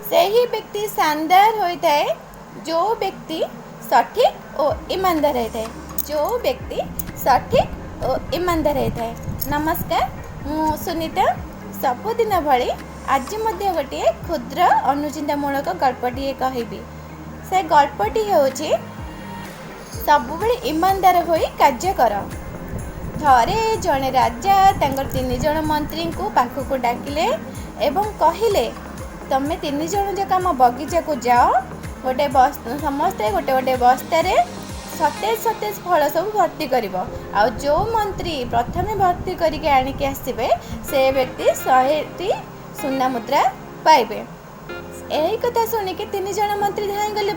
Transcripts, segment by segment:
ସେହି ବ୍ୟକ୍ତି शानदार होता है जो व्यक्ति सठिक और ईमानदार होता है। जो व्यक्ति सठिक और ईमानदार होता है। नमस्कार, मु सुनीता सबुदिन भली आज मध्य गोटे क्षुद्र अनुचिंतामूलक गल्पटे कहबी। से गल्पटी होची सबुबले ईमानदार होई कार्य कर। थरे जड़े राजा तांकर 3 जन मंत्री को पाखक डाकिले एवं कहले तमें 3 जन जाक आम बगीचा को जाओ, गोटे समस्ते गोटे गोटे बस्तार सतेज सतेज फल सब भर्ती कर। जो मंत्री प्रथमे भर्ती करके आणिक आसबे से व्यक्ति 100टी सुना मुद्रा पाइबे। यही कथा शुणिक 3 जन मंत्री धाई गले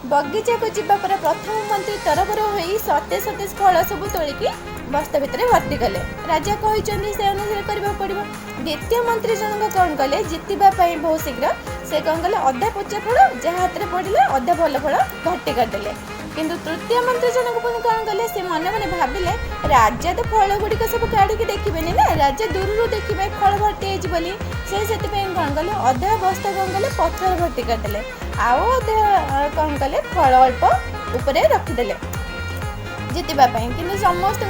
बगीचा को जीवा पर प्रथम मंत्री तरफर हो सतेज सतेज फल सब तोलिकी बस्ता भितर भर्ती कले। राजा कहते से अनुसार करने पड़ो। द्वितीय मंत्री जनक कौन कले जितवाई बहुत शीघ्र से कौन कले अधा पचा फल जहाँ हाथ में पड़े अधा भल फल भर्ती करदे। किंतु तृतीय मंत्री जनक पुणी कौन कले से मन मन भाविले राजा तो फल गुड़िक सब काढ़ी देखिए ना, राजा दूर देखिए फल भर्ती होली से कौन कले अधा बस्ता कौन कले पत्थर भर्ती करदे। आउ अधा कौन कले फल अल्प उपरे रखिदे जितवाई। कि समस्त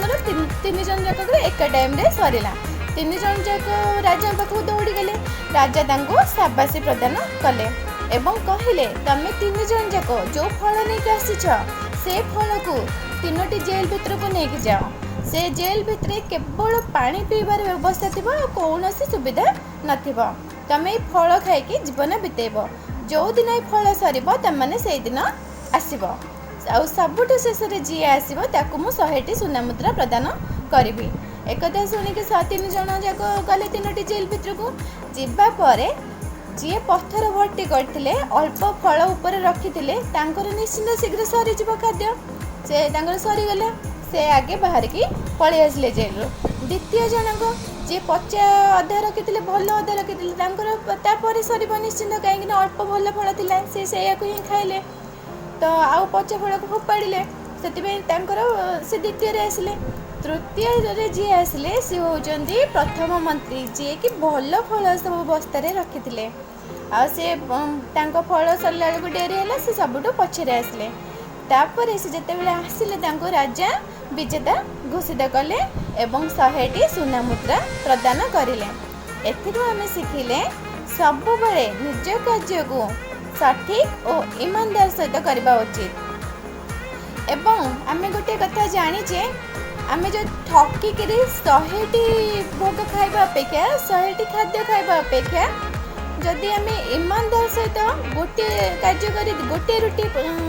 3 जन जाक एक टाइम सरला। 3 जन जाक राजा पाखक दौड़ी गले। राजा शाबाशी प्रदान कले एवं कहले तमें 3 जन जाक जो फल नहीं आसीच से फल को 3टी जेल भितर को लेकिन जाओ। से जेल भितर केवल पानी पीबार व्यवस्था थी, कौन सुविधा नथिबो। तमें फल खाई जीवन बितेब। जो दिन ये फल सर तमें से दिन आसब आ सबुठ शेष जी आसो ताकू मु 100टी सुना मुद्रा प्रदान करी। एक शुणिक 3 जन जाक गले 3टी जेल भितर को जावापर जी पत्थर भर्ती करते अल्प फल उपर रखी निश्चिंत शीघ्र सरीज खाद्य से सरीगला। से आगे बाहर की पलि आसिले जेल। द्वितीय जनक जी पचा अधा रखी भल अधा रखी सर निश्चिंत कहीं अल्प भल फल था से ही खाइले तो आउ पचा फल को फोपाड़े से द्वितीय आसिले। तृतीय जी आसिले सी होती प्रथम मंत्री जी कि भल फल सब बस्तार रखी से फल सरला बेलू डेरी है से सबुठ पछरे आसिले। तापर से जितेबाला आसिले राजा विजेता घोषित कले एवं 100टी सुना मुद्रा प्रदान करिले। एथिरु आमे शिखिले सबु बेले निज कार्य को सठिक और ईमानदार सहित करबा उचित। एवं आमे गोटे कथा जानिचे आमे जो ठकिक 100टी भोग खाइबा अपेक्षा 100टी खाद्य खाइबा अपेक्षा जदि आमे ईमानदार सहित गोटे कार्य करी गोटे रुटी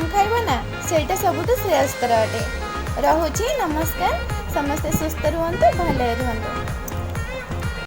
खाइबा ना सेटा सबुठ श्रेयस्कर अटे। रहुछि नमस्कार, समस्ते सुस्थ रुहंतु, भले रुहंतु।